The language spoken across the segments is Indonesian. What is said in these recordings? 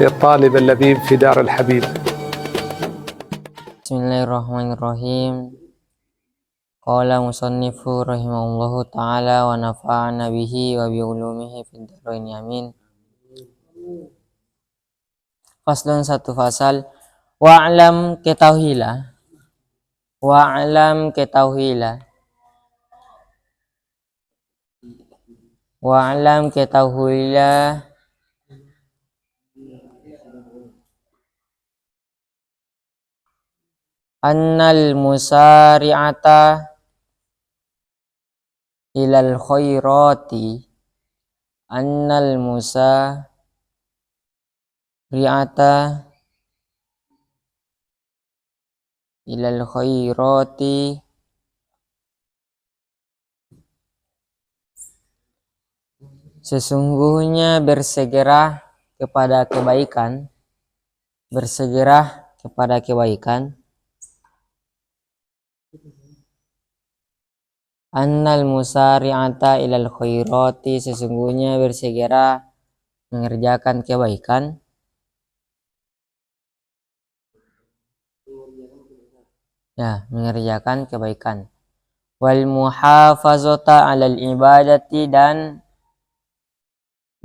للطالب اللبيب في دار الحبيب. Bismillahirrahmanirrahim. Qala musannifu rahimahullahu ta'ala wa nafa'ana bihi wa bi ulumihi fid dharain amin. Faslun, satu fasal. Wa'lam ketahuilah. Wa'lam ketahuilah. Wa'lam ketahuilah. Annal musari'ata ilal khairati. Annal musari'ata ilal khairati sesungguhnya bersegera kepada kebaikan, bersegera kepada kebaikan. Annal musari'ata ilal khairati sesungguhnya bersegera mengerjakan kebaikan. Ya, mengerjakan kebaikan. Wal muhafazata 'alal ibadati dan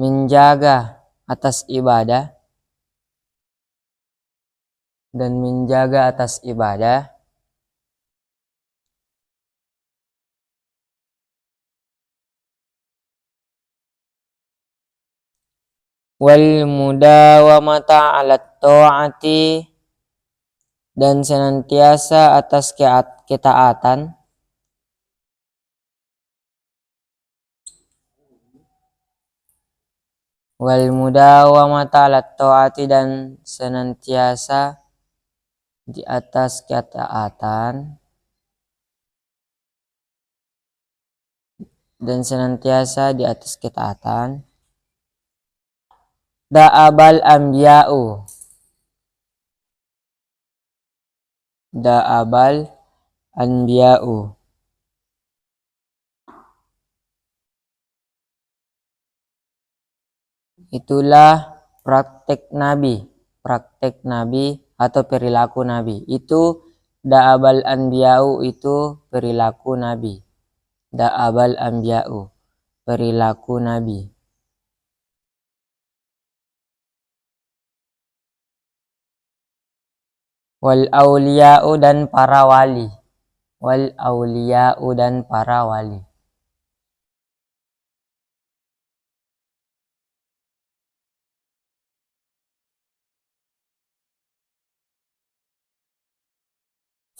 menjaga atas ibadah wal mudawamata 'alat ta'ati dan senantiasa atas ketaatan. Wal mudawamata 'alat ta'ati dan senantiasa di atas ketaatan. Da'abal anbiya'u. Da'abal anbiya'u. Itulah praktek Nabi atau perilaku Nabi. Itu da'abal anbiya'u, itu perilaku Nabi. Da'abal anbiya'u, perilaku Nabi. Wal auliya'u dan para wali. Wal auliya'u dan para wali.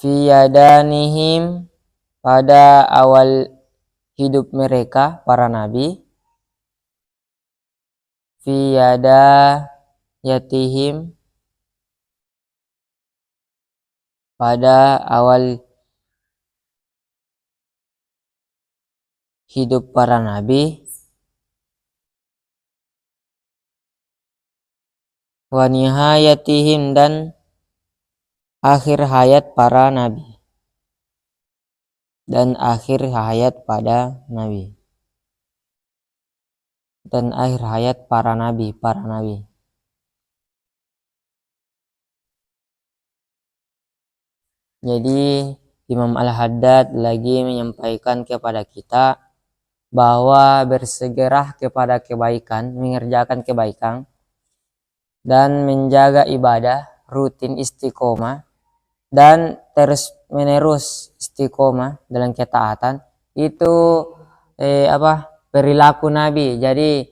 Fi yadanihim, pada awal hidup mereka para nabi. Fi yadayatihim, pada awal hidup para nabi. Wa nihayatihim, dan akhir hayat para nabi. Dan akhir hayat pada nabi. Dan akhir hayat para nabi. Jadi Imam Al-Haddad lagi menyampaikan kepada kita bahwa bersegera kepada kebaikan, mengerjakan kebaikan, dan menjaga ibadah, rutin istiqomah, dan terus menerus istiqomah dalam ketaatan, itu perilaku Nabi. Jadi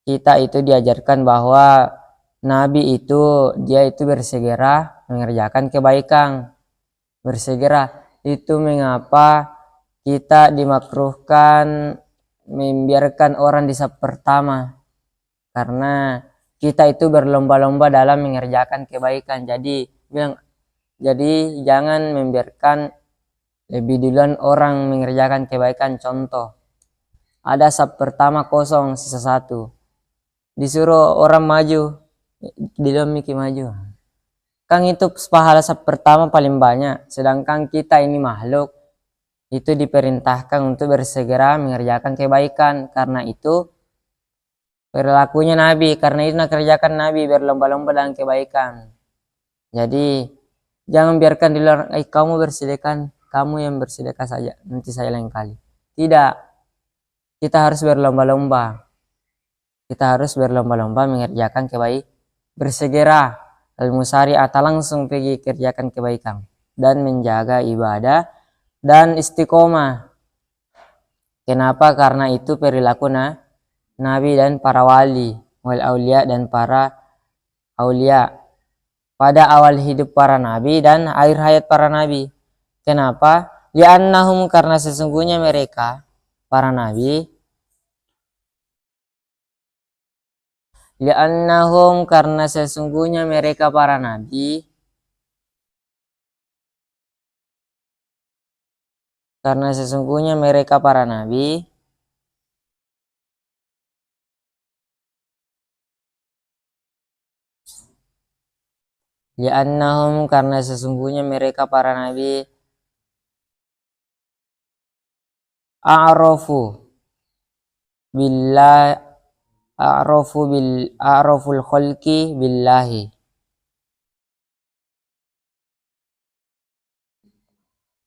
kita itu diajarkan bahwa Nabi itu dia itu bersegera mengerjakan kebaikan. Bersegera itu mengapa kita dimakruhkan membiarkan orang di saf pertama, karena kita itu berlomba-lomba dalam mengerjakan kebaikan. Jadi jangan membiarkan lebih duluan orang mengerjakan kebaikan. Contoh, ada saf pertama kosong, sisa satu, disuruh orang maju, duluan Miki maju. Kan itu pahala saf pertama paling banyak, sedangkan kita ini makhluk itu diperintahkan untuk bersegera mengerjakan kebaikan. Karena itu perilakunya Nabi, karena itu nak kerjakan Nabi berlomba-lomba dalam kebaikan. Jadi jangan biarkan di luar, kamu bersedekah, kamu yang bersedekah saja, nanti saya lain kali. Tidak, kita harus berlomba-lomba. Kita harus berlomba-lomba mengerjakan kebaikan, bersegera al-musari atau langsung pergi kerjakan kebaikan dan menjaga ibadah dan istiqomah. Kenapa? Karena itu perilaku Nabi dan para wali, wal aulia dan para aulia pada awal hidup para nabi dan akhir hayat para nabi. Kenapa? Li'annahum, karena sesungguhnya mereka para nabi, li'annahum, karena sesungguhnya mereka para nabi, karena sesungguhnya mereka para nabi li'annahum, karena sesungguhnya mereka para nabi a'rafu billah, a'raful khalqi billahi,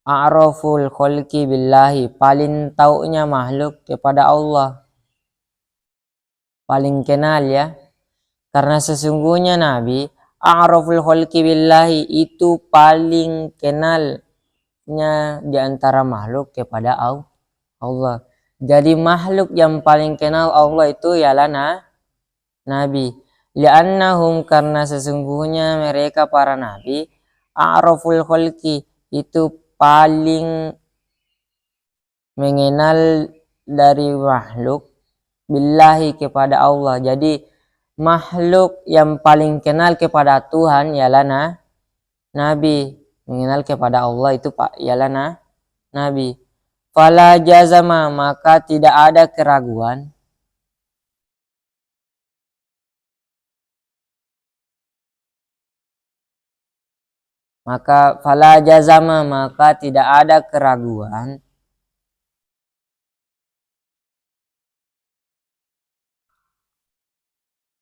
a'raful khalqi billahi, paling taunya makhluk kepada Allah, paling kenal ya. Karena sesungguhnya Nabi a'raful khalqi billahi, itu paling kenalnya di antara makhluk kepada Allah. Jadi makhluk yang paling kenal Allah itu ialah Nabi. Li'annahum, karena sesungguhnya mereka para nabi a'raful khalqi, itu paling mengenal dari makhluk billahi, kepada Allah. Jadi makhluk yang paling kenal kepada Tuhan ialah Nabi. Mengenal kepada Allah itu ialah Nabi. Fala jazama, maka tidak ada keraguan. Maka fala jazama, maka tidak ada keraguan.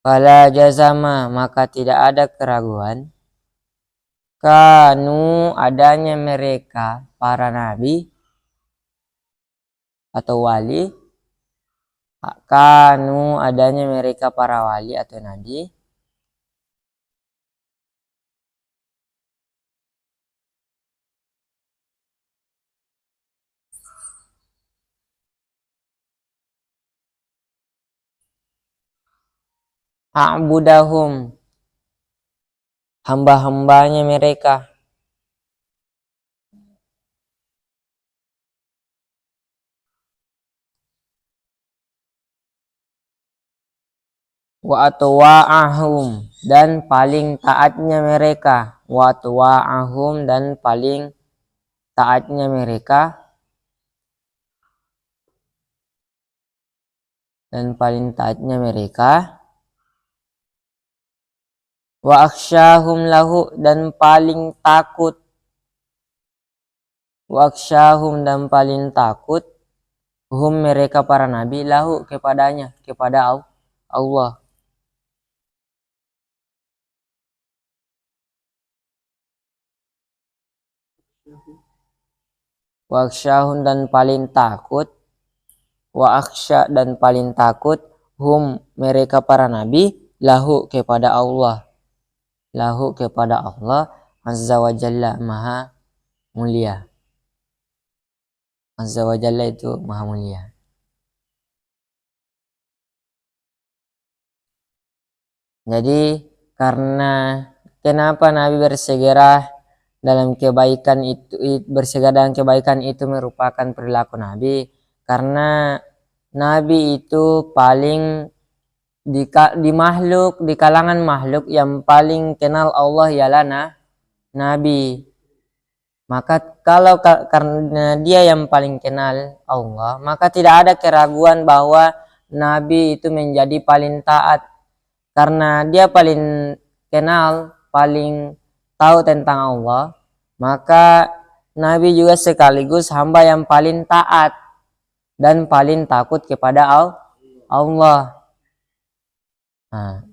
Fala jazama, maka tidak ada keraguan. Kanu, adanya mereka para nabi atau wali, kanu, adanya mereka para wali atau nabi, a'budahum, hamba-hambanya mereka, wa atwa'ahum, dan paling taatnya mereka, wa atwa'ahum, dan paling taatnya mereka, dan paling taatnya mereka, wa akhsyahum lahu, dan paling takut, wa akhsyahum, dan paling takut, hum, mereka para nabi, lahu, kepadanya, kepada Allah. Wa akhsyahum, dan paling takut, wa akhsya, dan paling takut, hum, mereka para nabi, lahu, kepada Allah. Lahu, kepada Allah azza wa jalla, maha mulia. Azza wa jalla itu maha mulia. Jadi karena kenapa Nabi bersegera dalam kebaikan itu, bersegera dalam kebaikan itu merupakan perilaku Nabi, karena Nabi itu paling di makhluk, di kalangan makhluk yang paling kenal Allah ialah Nabi. Maka kalau karena dia yang paling kenal Allah, maka tidak ada keraguan bahwa Nabi itu menjadi paling taat, karena dia paling kenal, paling tahu tentang Allah. Maka Nabi juga sekaligus hamba yang paling taat dan paling takut kepada Allah.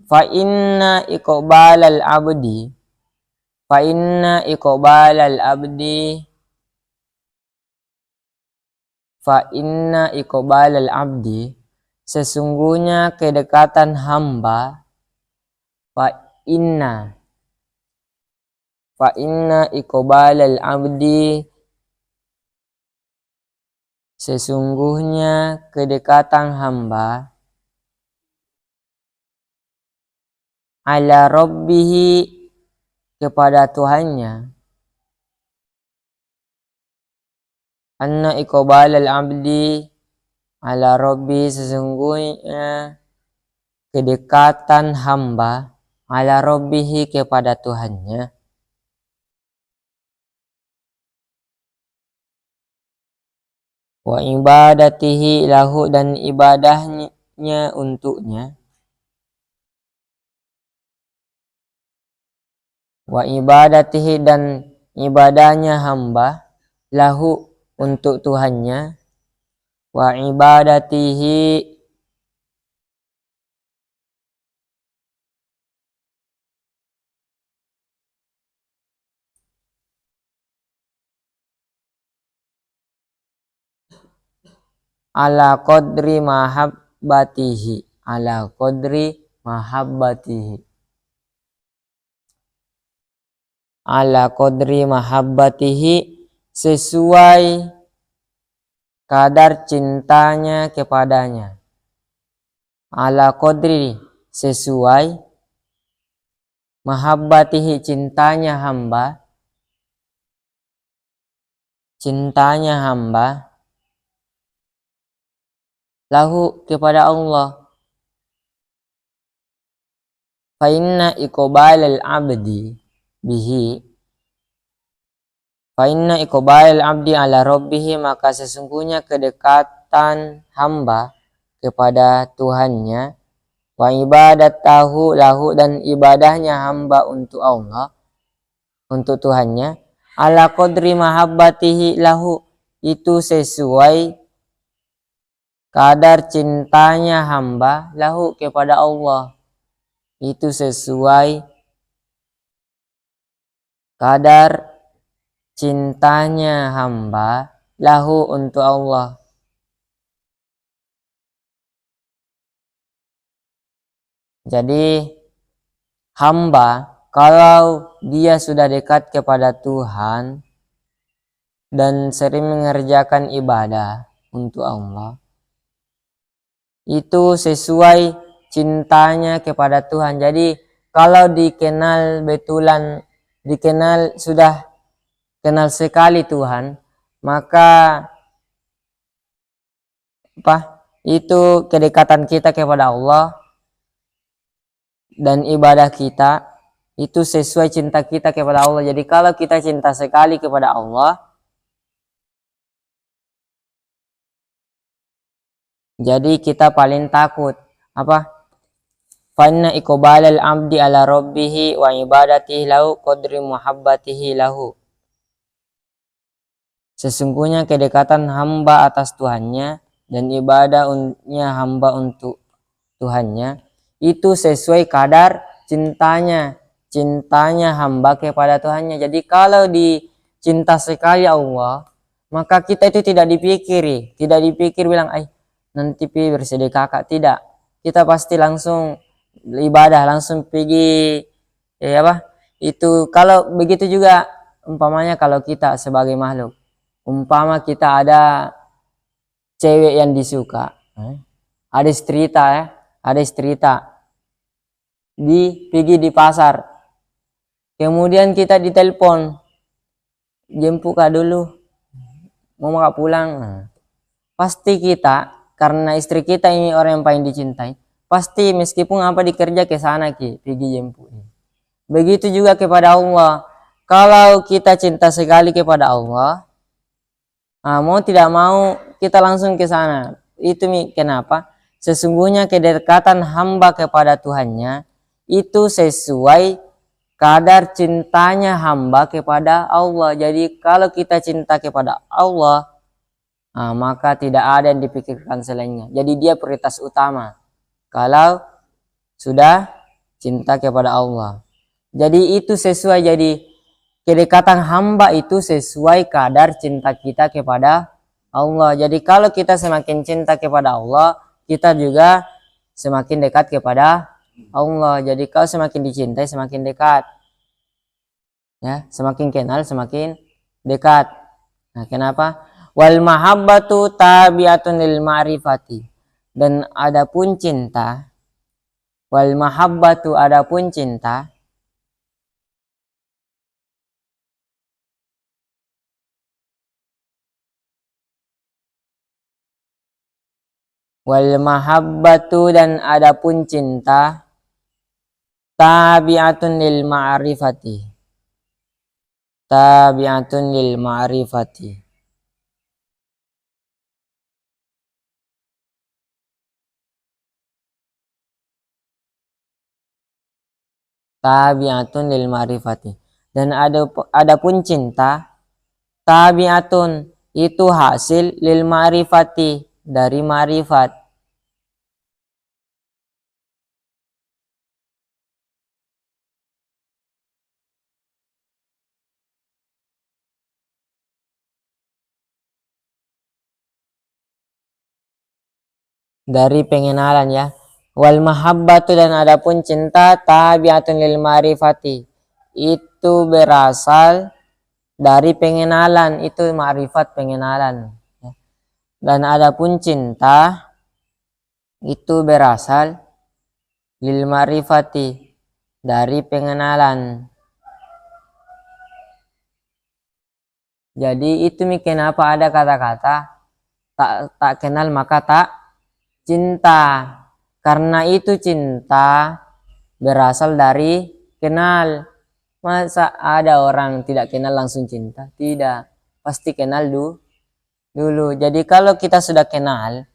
Fa inna iqbalal abdi sesungguhnya kedekatan hamba. Fa inna iqbalal abdi sesungguhnya kedekatan hamba ala rabbihi kepada Tuhannya. Anna iqbalal abdi ala rabbi sesungguhnya kedekatan hamba ala rabbihi kepada Tuhannya. Wa ibadatihi lahu dan ibadahnya untuknya. Wa ibadatihi dan ibadahnya hamba lahu untuk Tuhannya. Wa ibadatihi ala qadri mahabbatihi sesuai kadar cintanya kepadanya. Ala qadri sesuai mahabbatihi cintanya hamba lahu kepada Allah. Fa inna iqbalal abdi ala rabbihi maka sesungguhnya kedekatan hamba kepada Tuhannya. Wa ibadatahu lahu dan ibadahnya hamba untuk Allah, untuk Tuhannya. Ala qadri mahabbatihi lahu itu sesuai kadar cintanya hamba lahu kepada Allah. Itu sesuai kadar cintanya hamba lahu untuk Allah. Jadi hamba kalau dia sudah dekat kepada Tuhan dan sering mengerjakan ibadah untuk Allah, itu sesuai cintanya kepada Tuhan. Jadi kalau sudah kenal sekali Tuhan, maka itu kedekatan kita kepada Allah dan ibadah kita itu sesuai cinta kita kepada Allah. Jadi kalau kita cinta sekali kepada Allah, jadi kita paling takut fa inna iqbalal abdi ala rabbihi wa ibadatihi lahu qadri muhabbatihi lahu. Sesungguhnya kedekatan hamba atas Tuhannya dan ibadahnya hamba untuk Tuhannya itu sesuai kadar cintanya hamba kepada Tuhannya. Jadi kalau dicinta sekali Allah, maka kita itu tidak dipikir bilang nanti bersedekah kakak, tidak. Kita pasti langsung ibadah, langsung pergi itu. Kalau begitu juga umpamanya kalau kita sebagai makhluk, umpama kita ada cewek yang disuka, ada istrita pergi di pasar, kemudian kita ditelepon, jemput kak dulu, mau kak pulang. Pasti kita, karena istri kita ini orang yang paling dicintai, pasti meskipun apa dikerja ke sana pergi jemput. Begitu juga kepada Allah. Kalau kita cinta sekali kepada Allah, mau tidak mau kita langsung ke sana. Itu kenapa? Sesungguhnya kedekatan hamba kepada Tuhannya itu sesuai kadar cintanya hamba kepada Allah. Jadi kalau kita cinta kepada Allah, maka tidak ada yang dipikirkan selainnya. Jadi dia prioritas utama. Kalau sudah cinta kepada Allah. Jadi itu sesuai, jadi kedekatan hamba itu sesuai kadar cinta kita kepada Allah. Jadi kalau kita semakin cinta kepada Allah, kita juga semakin dekat kepada Allah. Jadi kalau semakin dicintai, semakin dekat. Ya, semakin kenal, semakin dekat. Nah, kenapa? Wal mahabbatu tabi'atun lil ma'rifati. Dan adapun cinta, wal mahabbatu adapun cinta, wal mahabbatu dan adapun cinta, tabi'atun lil ma'rifati. Tabi'atun lil ma'rifati. Tabi'atun lil ma'rifati. Dan adapun cinta, tabi'atun itu hasil lil ma'rifati, dari ma'rifat. Dari pengenalan ya. Wal mahabbatu dan adapun cinta tabi'atun lil ma'rifati. Itu berasal dari pengenalan, itu ma'rifat pengenalan. Dan adapun cinta itu berasal lil ma'rifati, dari pengenalan. Jadi itu kenapa ada kata-kata tak kenal maka tak cinta. Karena itu cinta berasal dari kenal. Masa ada orang tidak kenal langsung cinta? Tidak. Pasti kenal dulu. Jadi kalau kita sudah kenal,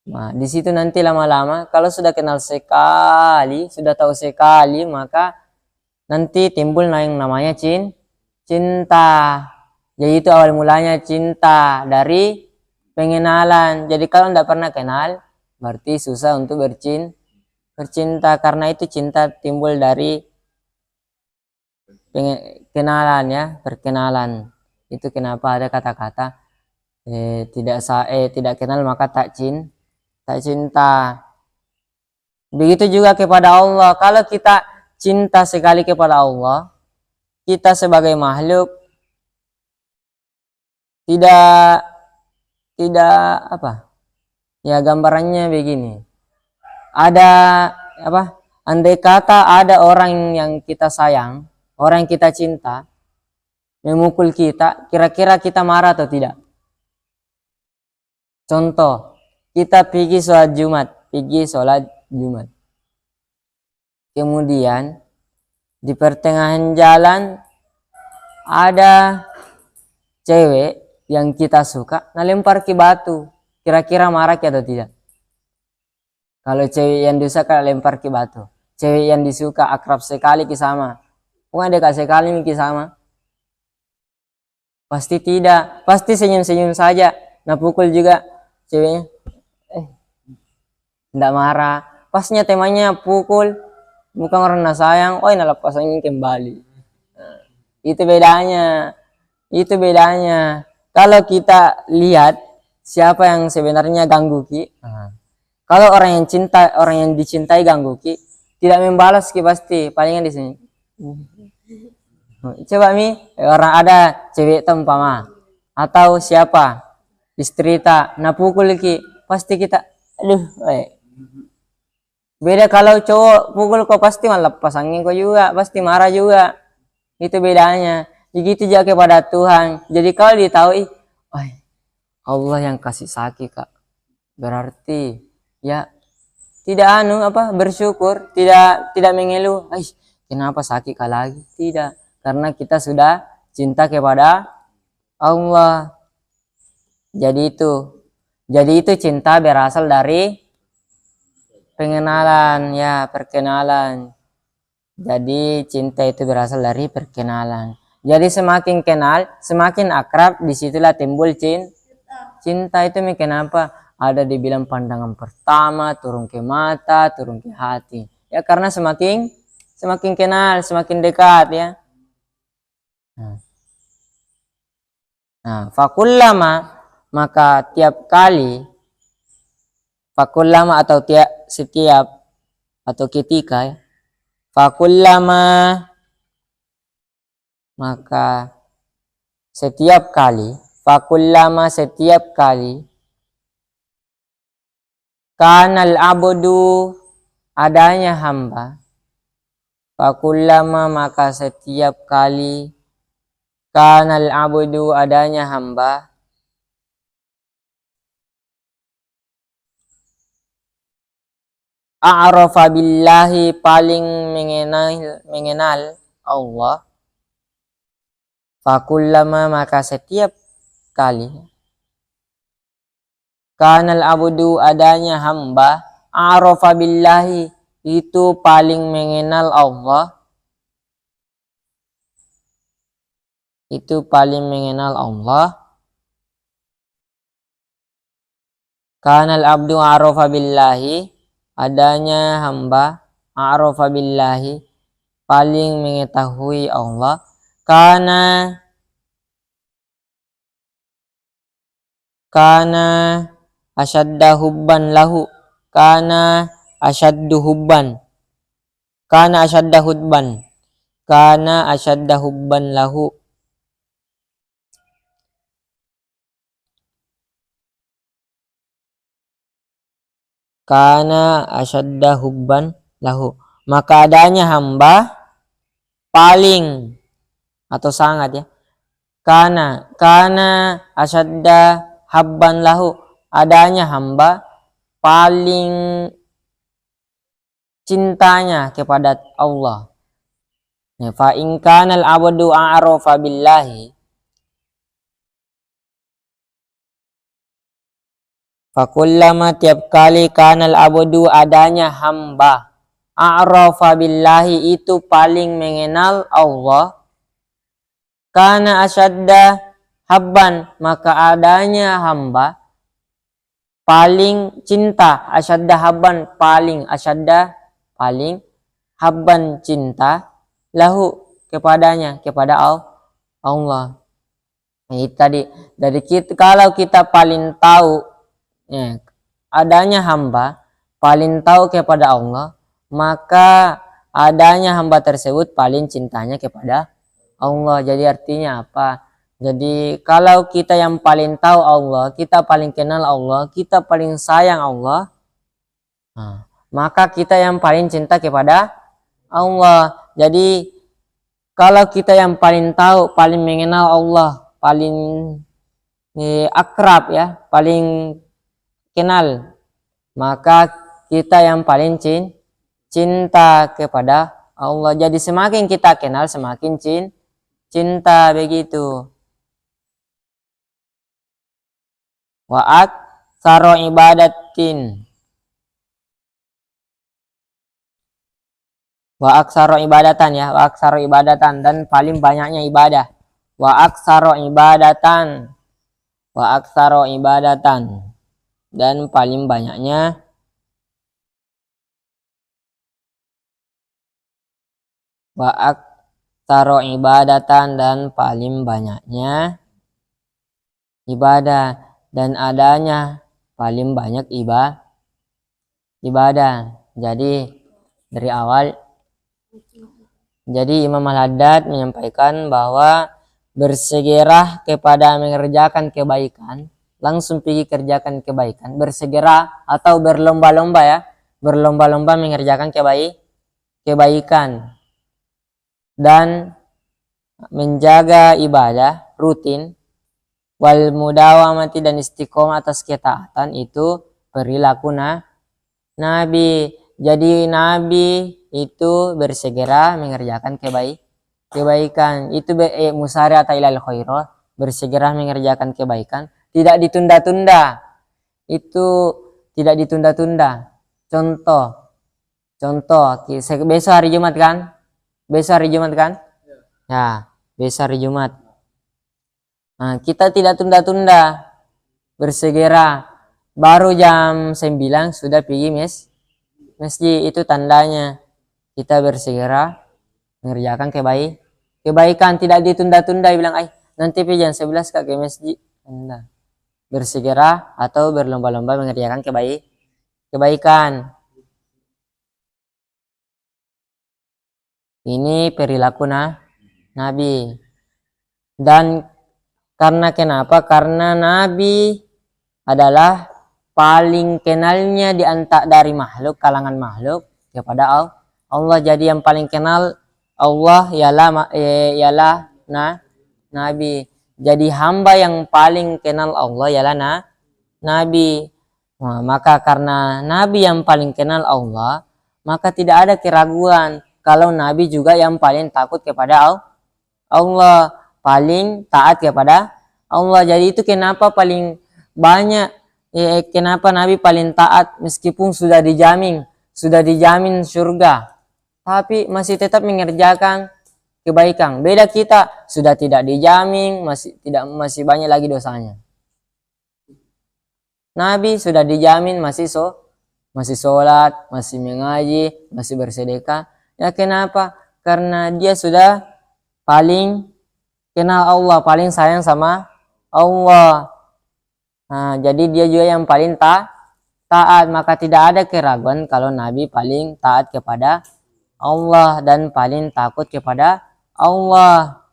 nah di situ nanti lama-lama kalau sudah kenal sekali, sudah tahu sekali, maka nanti timbul yang namanya cinta. Jadi itu awal mulanya cinta dari pengenalan. Jadi kalau tidak pernah kenal, berarti susah untuk bercinta. Karena itu cinta timbul dari kenalan ya, perkenalan. Itu kenapa ada kata-kata tidak kenal maka tak cinta. Begitu juga kepada Allah. Kalau kita cinta sekali kepada Allah, kita sebagai makhluk tidak apa? Ya gambarannya begini. Ada apa? Andai kata ada orang yang kita sayang, orang yang kita cinta, memukul kita, kira-kira kita marah atau tidak? Contoh, kita pergi sholat Jumat. Kemudian di pertengahan jalan ada cewek yang kita suka, nah lempar ke batu, kira-kira marah atau tidak? Kalau cewek yang disuka lempar ke batu, cewek yang disuka akrab sekali ke sama, bukan dekat sekali ke sama, pasti tidak, pasti senyum-senyum saja. Nah pukul juga ceweknya, tidak marah. Pasnya temanya pukul, bukan karena sayang, lepas angin kembali. Nah, itu bedanya. Kalau kita lihat siapa yang sebenarnya ganggu ki, kalau orang yang dicintai ganggu ki, tidak membalas ki pasti, palingan di sini. Coba orang ada cewek tempama atau siapa istri tak, nah pukul ki, pasti kita, beda kalau cowok pukul kok pasti lepas angin kok juga, pasti marah juga. Itu bedanya. Begitu juga kepada Tuhan. Jadi kalau ditahu, Allah yang kasih sakit kak, berarti ya tidak bersyukur, tidak mengeluh, kenapa sakit kak lagi? Tidak, karena kita sudah cinta kepada Allah. Jadi itu cinta berasal dari pengenalan ya, perkenalan. Jadi cinta itu berasal dari perkenalan. Jadi semakin kenal, semakin akrab, disitulah timbul cinta. Itu kenapa ada dibilang pandangan pertama, turun ke mata, turun ke hati. Ya karena semakin kenal, semakin dekat ya. Nah, fakullama maka tiap kali, fakullama atau setiap atau ketika ya. Fakullama maka setiap kali, fakullama setiap kali, kanal abdu adanya hamba, fakullama maka setiap kali, kanal abdu adanya hamba, a'rafa billahi paling mengenal Allah, fakullama maka setiap kali, kanal abdu adanya hamba, a'rafa billahi itu paling mengenal Allah, itu paling mengenal Allah, kanal abdu a'rafa billahi adanya hamba, a'rafa billahi paling mengetahui Allah, kana asyadda hubban lahu, kana asyaddu hubban, kana asyadda hubban, kana asyadda hubban lahu, kana asyadda hubban lahu maka adanya hamba paling atau sangat ya, kana asyadda habban lahu adanya hamba paling cintanya kepada Allah. Fa in kanal abdu a'rafa billahi, fakullama tiap kali kanal abdu adanya hamba, a'rafa billahi itu paling mengenal Allah, kana asyadda habban maka adanya hamba paling cinta, asyadda habban paling, asyadda paling, habban cinta, lahu kepadanya, kepada Allah. Ini tadi dari kita, kalau kita paling tahu ya, adanya hamba paling tahu kepada Allah, maka adanya hamba tersebut paling cintanya kepada Allah. Jadi artinya apa? Jadi kalau kita yang paling tahu Allah, kita paling kenal Allah, kita paling sayang Allah, nah, maka kita yang paling cinta kepada Allah. Jadi kalau kita yang paling tahu, paling mengenal Allah, paling akrab ya, paling kenal, maka kita yang paling cinta kepada Allah. Jadi semakin kita kenal, semakin cinta begitu. Wa aktsara ibadatin, wa aktsara ibadatan ya, wa aktsara ibadatan dan paling banyaknya ibadah, wa aktsara ibadatan, wa aktsara ibadatan dan paling banyaknya wa aktsara ibadatan dan paling banyaknya ibadah dan adanya paling banyak ibadah. Jadi dari awal, jadi Imam Al-Haddad menyampaikan bahwa bersegera kepada mengerjakan kebaikan, langsung pergi kerjakan kebaikan, bersegera atau berlomba-lomba ya, berlomba-lomba mengerjakan kebaikan dan menjaga ibadah rutin, wal mudawamati dan istiqomah atas ketaatan itu perilaku Nabi. Jadi Nabi itu bersegera mengerjakan kebaikan. Itu musari'ata ilal khairat, bersegera mengerjakan kebaikan, tidak ditunda-tunda. Itu tidak ditunda-tunda. Contoh, besok hari Jumat kan? Besok hari Jumat kan? Ya, besok hari Jumat. Nah, kita tidak tunda-tunda, bersegera baru jam 9 sudah pergi masjid. Itu tandanya kita bersegera mengerjakan kebaikan, tidak ditunda-tunda bilang nanti pergi jam 11 ke masjid. Enggak. Bersegera atau berlomba-lomba mengerjakan kebaikan. Ini perilaku Nabi. Dan karena kenapa? Karena Nabi adalah paling kenalnya dari kalangan makhluk kepada Allah. Jadi yang paling kenal Allah ialah Nabi. Jadi hamba yang paling kenal Allah ialah Nabi. Nah, maka karena Nabi yang paling kenal Allah, maka tidak ada keraguan kalau Nabi juga yang paling takut kepada Allah, paling taat kepada Allah. Jadi itu kenapa paling banyak, kenapa Nabi paling taat meskipun sudah dijamin surga, tapi masih tetap mengerjakan kebaikan. Beda kita, sudah tidak dijamin, masih banyak lagi dosanya. Nabi sudah dijamin masih sholat, masih mengaji, masih bersedekah. Ya kenapa? Karena dia sudah paling kenal Allah, paling sayang sama Allah. Nah, jadi dia juga yang paling taat. Maka tidak ada keraguan kalau Nabi paling taat kepada Allah dan paling takut kepada Allah.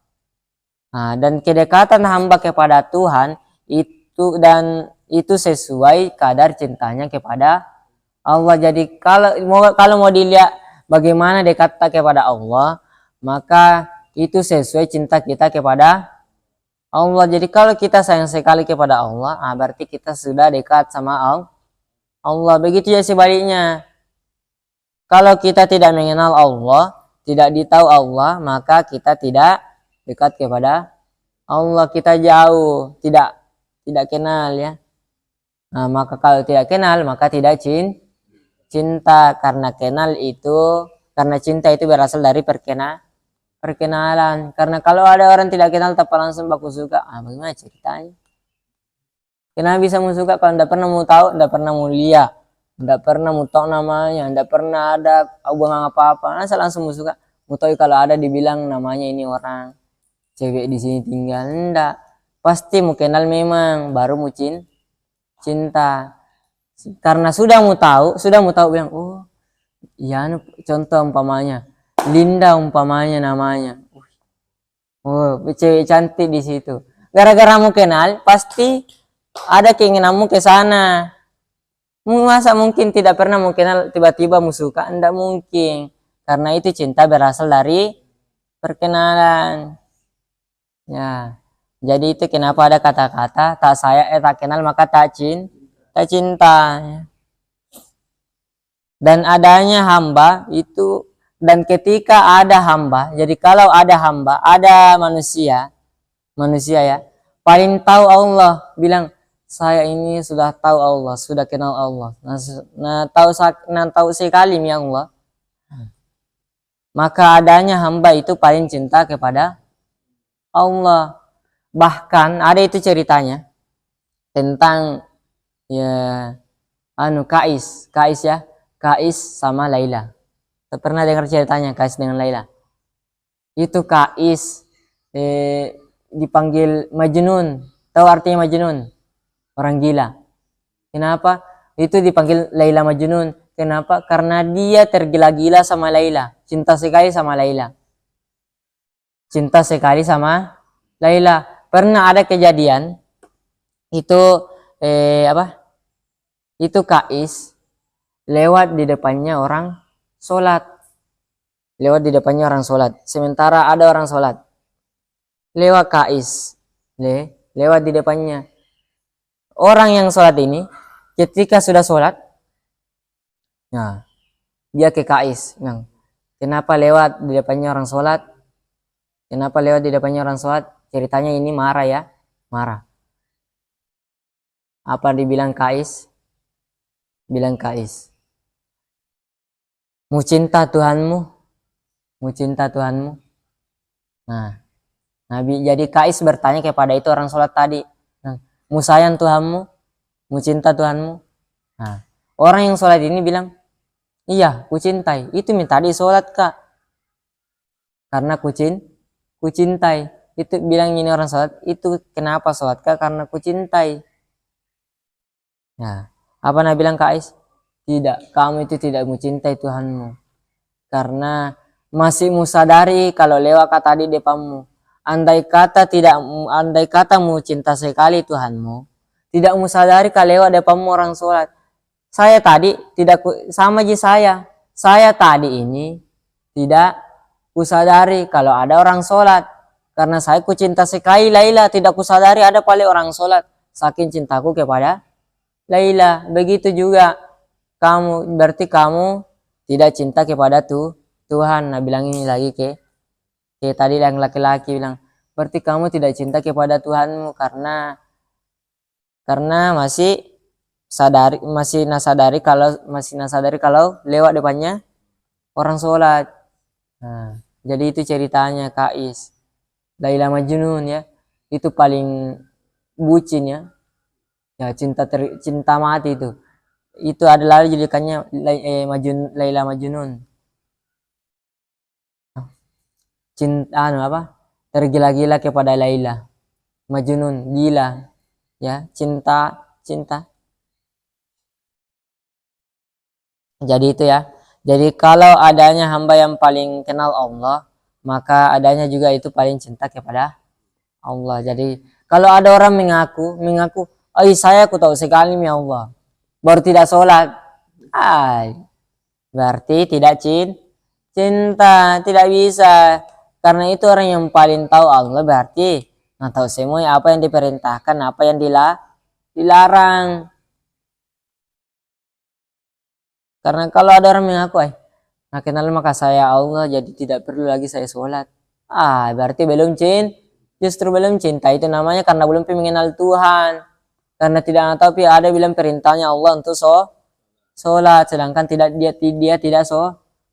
Nah, dan kedekatan hamba kepada Tuhan itu sesuai kadar cintanya kepada Allah. Jadi kalau mau dilihat bagaimana dekat kita kepada Allah, maka itu sesuai cinta kita kepada Allah. Jadi kalau kita sayang sekali kepada Allah, berarti kita sudah dekat sama Allah. Begitu ya sebaliknya. Kalau kita tidak mengenal Allah, tidak ditahu Allah, maka kita tidak dekat kepada Allah. Kita jauh, tidak kenal ya. Nah, maka kalau tidak kenal, maka tidak cinta. Karena cinta itu berasal dari perkenalan. Karena kalau ada orang tidak kenal tapi langsung baku suka, bagaimana ceritanya? Kenapa bisa mau suka kalau tidak pernah mau tahu, tidak pernah mau lihat, tidak pernah mau tahu namanya, tidak pernah ada hubungan apa-apa, masa langsung mau suka? Mau tahu kalau ada dibilang namanya ini orang cewek di sini tinggal, enggak. Pasti mau kenal memang baru mau cinta. Karena sudah mau tahu bilang, oh iya, contoh umpamanya Linda umpamanya namanya, oh cewek cantik di situ. Gara-gara mau kenal pasti ada keinginanmu ke sana. Masa mungkin tidak pernah mau kenal tiba-tiba mau suka? Enggak mungkin. Karena itu cinta berasal dari perkenalan. Ya. Jadi itu kenapa ada kata-kata tak kenal maka tak cinta. Dan adanya hamba itu, dan ketika ada hamba, jadi kalau ada hamba, ada manusia ya, paling tahu Allah, bilang saya ini sudah tahu Allah, sudah kenal Allah. Tahu sekali ya Allah. Maka adanya hamba itu paling cinta kepada Allah. Bahkan ada itu ceritanya tentang ya Kais sama Laila. Pernah dengar ceritanya Kais dengan Laila? Itu Kais dipanggil Majnun. Tahu artinya Majnun? Orang gila. Kenapa? Itu dipanggil Laila Majnun. Kenapa? Karena dia tergila-gila sama Laila. Cinta sekali sama Laila. Pernah ada kejadian itu itu Kais lewat di depannya orang sholat. Sementara ada orang sholat. Lewat Kais. Lewat di depannya. Orang yang sholat ini, ketika sudah sholat, nah, dia ke Kais. Kenapa lewat di depannya orang sholat? Ceritanya ini marah ya. Marah. Apa dibilang Kais? Bilang Kais, mau cinta Tuhanmu. Nah, Nabi, jadi Kais bertanya kepada itu orang sholat tadi, mau sayang Tuhanmu? mu cinta Tuhanmu. Nah, orang yang sholat ini bilang, iya, ku cintai. Itu minta di sholat kak. Karena ku cintai. Itu bilang ini orang sholat. Itu kenapa sholat kak? Karena ku cintai. Nah, apa Nabi bilang kak Ais? Tidak, kamu itu tidak mencintai Tuhanmu. Karena masih musadari kalau lewat kata tadi depanmu. Andai kata mu cinta sekali Tuhanmu, tidak musadari kalau lewat depanmu orang sholat. Saya tadi tidak sama aja saya tadi ini tidak kusadari kalau ada orang sholat. Karena saya ku cinta sekali Laila, tidak kusadari ada paling orang sholat. Saking cintaku kepada Laila. Begitu juga kamu, berarti kamu tidak cinta kepada Tuhan. Nah bilang ini lagi ke tadi yang laki-laki bilang, berarti kamu tidak cinta kepada Tuhanmu karena masih nasadari kalau lewat depannya orang sholat. Nah, jadi itu ceritanya Kak Is. Laila Majnun ya, itu paling bucin ya. Ya cinta mati itu. Itu adalah julukannya Laila Majnun. Cinta tergila-gila kepada Laila. Majnun, gila. Ya, cinta. Jadi itu ya. Jadi kalau adanya hamba yang paling kenal Allah, maka adanya juga itu paling cinta kepada Allah. Jadi kalau ada orang mengaku, saya aku tahu sekali ya Allah, baru tidak sholat, berarti tidak cinta, tidak bisa. Karena itu orang yang paling tahu Allah berarti nggak tahu semua apa yang diperintahkan, apa yang dilarang. Karena kalau ada orang mengaku, nah kenal maka saya Allah, jadi tidak perlu lagi saya sholat. Berarti justru belum cinta. Itu namanya karena belum mengenal Tuhan. Karena tidak tahu ada bilang perintahnya Allah untuk sholat, sedangkan dia tidak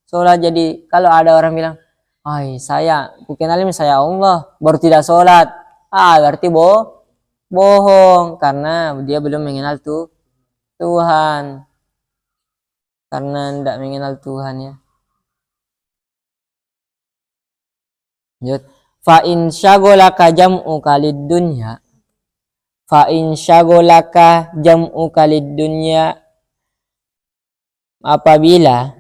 sholat. Jadi kalau ada orang bilang, ku kenalin saya Allah, baru tidak sholat. Berarti bohong. Karena dia belum mengenal Tuhan. Karena tidak mengenal Tuhan ya. Lanjut. Fa in syagolaka jam'uka lid-dunya. Fa in syagolaka jam'uka lid-dunya. Apabila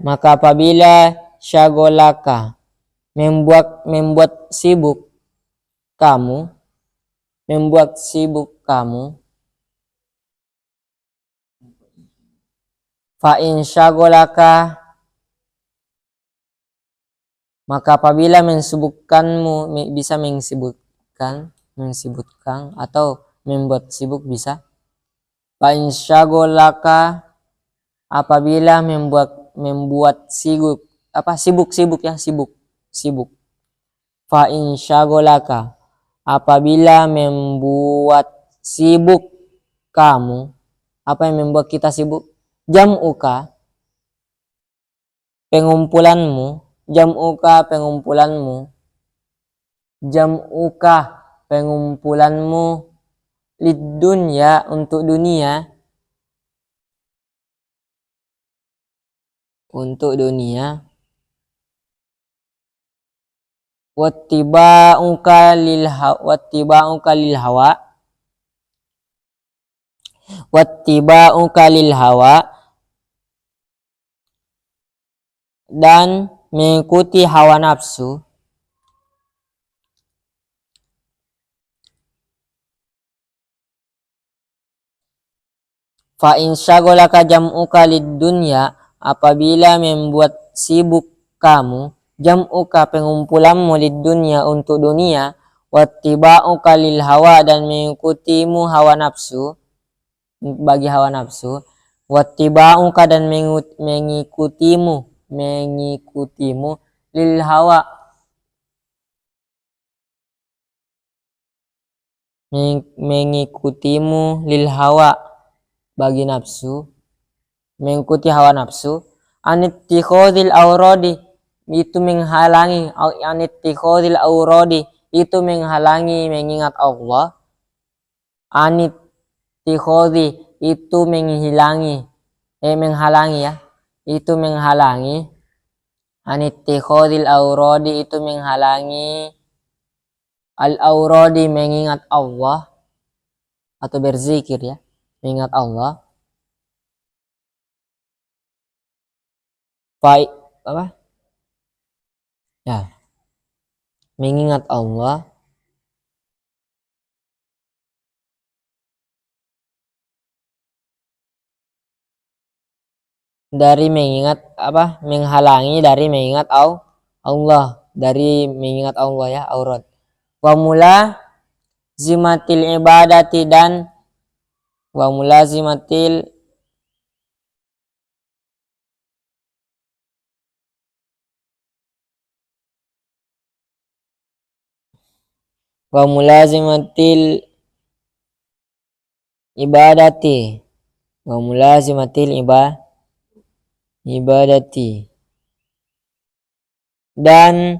syagolaka membuat sibuk kamu, fa in syagolaka, maka apabila mensibukkanmu, bisa mensibukkan atau membuat sibuk bisa. Fa in syagolaka, apabila membuat sibuk fa in syagolaka, apabila membuat sibuk kamu, apa yang membuat kita sibuk? Jam'uka, pengumpulanmu, lid dunya, untuk dunia, wattiba'uka lil hawa, dan mengikuti hawa nafsu. Fa in syagolaka jam'uka lid dunya, apabila membuat sibuk kamu, jam'uka pengumpulanmu lid dunya, untuk dunia, wattiba'uka lil hawa, dan mengikutimu hawa nafsu, bagi hawa nafsu, wattiba'uka, dan mengikutimu lil hawa, bagi nafsu, mengikuti hawa nafsu. Anittikhadil auradi, itu menghalangi, mengingat Allah. Anittikhadi, itu menghalangi ya, itu menghalangi, anittikhadil auradi itu menghalangi, al auradi mengingat Allah atau berzikir ya, mengingat Allah. Apa? Ya, mengingat Allah dari mengingat apa? Menghalangi dari mengingat Allah, dari mengingat Allah ya, aurat. Wa mulazimatil ibadati dan wa mulazimatil wa mulazimatil ibadati wa mulazimatil ibadati dan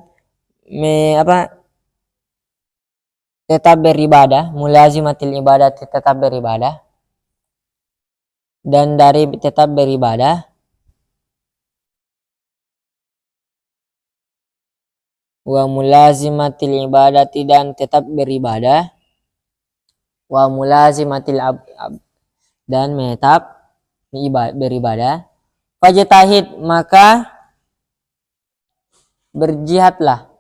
tetap beribadah, mulazimatil ibadati tetap beribadah, dan dari tetap beribadah wa mulazimatil ibadati dan tetap beribadah wa mulazimatil dan menetap beribadah. Fajtahid maka berjihadlah.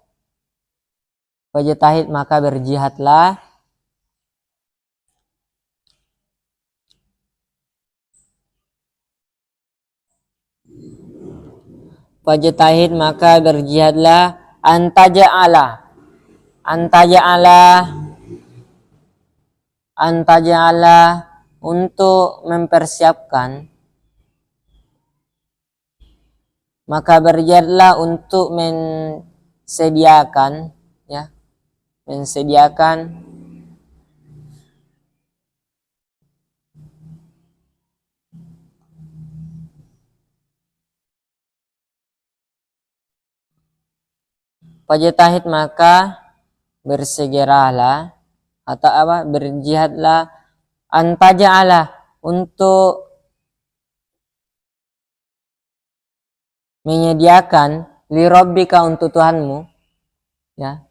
Fajtahid maka berjihadlah. Fajtahid maka berjihadlah antaja'ala untuk mempersiapkan, maka berjihadlah untuk mensediakan ya, mensediakan fajtahid maka bersegeralah atau apa, berjihadlah antaja'ala untuk menyediakan li rabbika untuk Tuhanmu ya.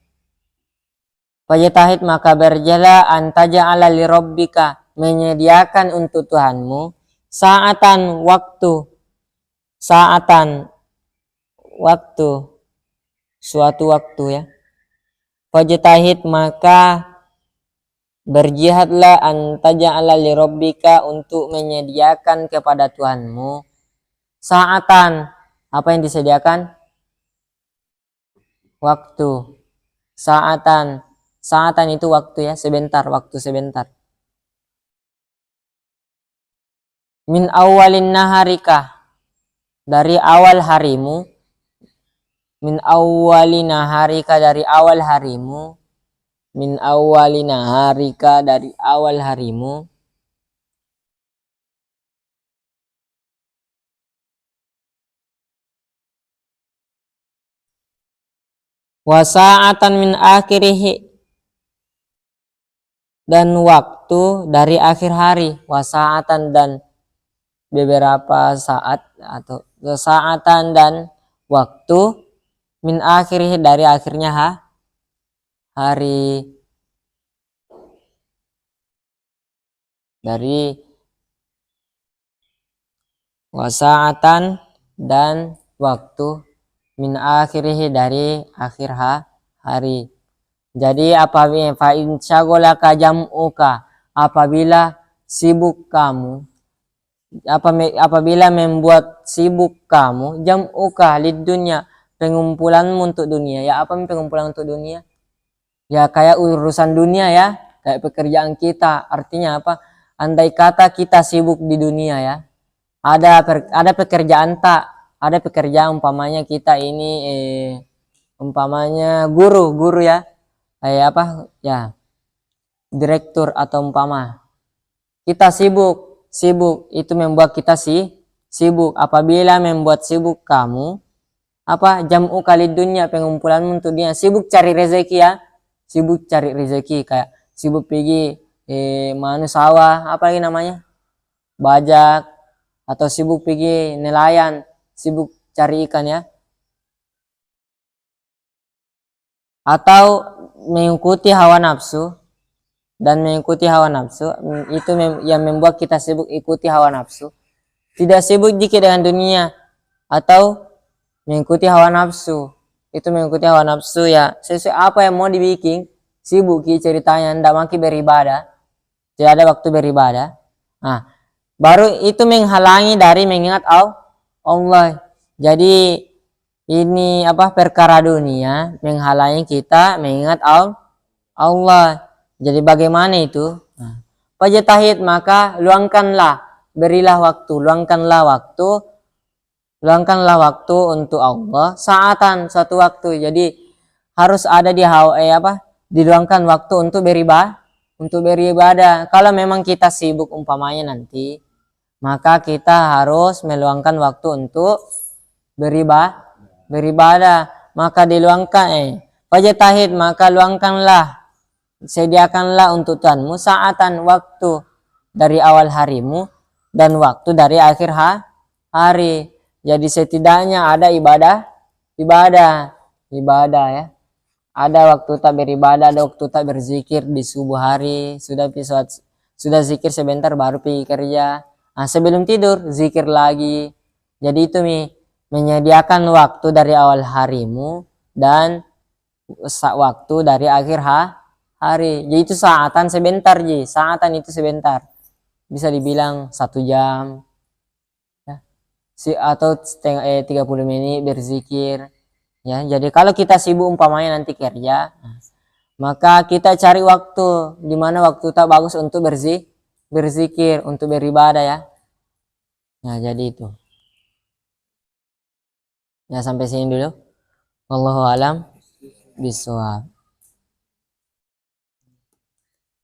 Fajtahid maka berjihadlah antaja'ala li rabbika menyediakan untuk Tuhanmu saatan waktu suatu waktu ya. Fajtahid maka berjihadlah antaja'ala li rabbika untuk menyediakan kepada Tuhanmu saatan, apa yang disediakan? Waktu. Saatan itu waktu ya, sebentar, waktu sebentar. Min awalin naharika, dari awal harimu. Min awalin naharika, dari awal harimu. Min awalin naharika, dari awal harimu. Wasa'atan min akhirihi, dan waktu dari akhir hari. Wasa'atan dan beberapa saat, atau saatan dan waktu, min akhirihi dari akhirnya hari, dari wasa'atan dan waktu, min akhirihi dari akhir hari. Jadi apabila fa'in syagolaka jam'uka, apabila sibuk kamu, apabila membuat sibuk kamu, jam'uka lid dunya, pengumpulanmu untuk dunia ya. Apa pengumpulan untuk dunia ya? Kayak urusan dunia ya, kayak pekerjaan kita. Artinya apa? Andai kata kita sibuk di dunia ya, ada pekerjaan ada pekerjaan, umpamanya kita ini umpamanya guru ya, kayak apa ya, direktur, atau umpama kita sibuk itu membuat kita sibuk. Apabila membuat sibuk kamu, apa, jam'u kali dunia, pengumpulanmu untuk dunia, sibuk cari rezeki ya, sibuk cari rezeki, kayak sibuk pergi sawah, apa lagi namanya, bajak, atau sibuk pergi nelayan, sibuk cari ikan ya, atau mengikuti hawa nafsu. Dan mengikuti hawa nafsu itu yang membuat kita sibuk ikuti hawa nafsu, tidak sibuk dikit dengan dunia, atau mengikuti hawa nafsu. Itu mengikuti hawa nafsu ya, sesuai apa yang mau dibikin, sibuk ceritanya, ndak maki beribadah, tidak ada waktu beribadah. Nah, baru itu menghalangi dari mengingat Allah. Jadi ini perkara dunia menghalangi kita mengingat Allah. Jadi bagaimana itu? Nah, pajatahid maka berilah waktu, luangkanlah waktu untuk Allah saatan, suatu waktu. Jadi harus ada diluangkan waktu untuk beribadah. Kalau memang kita sibuk umpamanya nanti, maka kita harus meluangkan waktu untuk beribadah. Maka diluangkan pajatahid maka sediakanlah untuk Tuhanmu saatan, waktu dari awal harimu dan waktu dari akhir hari. Jadi setidaknya ada ibadah ya. Ada waktu tak beribadah, ada waktu tak berzikir di subuh hari, sudah zikir sebentar baru pergi kerja. Nah, sebelum tidur zikir lagi. Jadi itu menyediakan waktu dari awal harimu dan waktu dari akhir hari. Jadi itu saatan sebentar saatan itu sebentar. Bisa dibilang 1 jam. Atau 30 menit berzikir ya. Jadi kalau kita sibuk umpamanya nanti kerja, maka kita cari waktu di mana waktu tak bagus untuk berzikir, untuk beribadah ya. Nah, jadi itu ya, sampai sini dulu. Wallahu alam bishawab.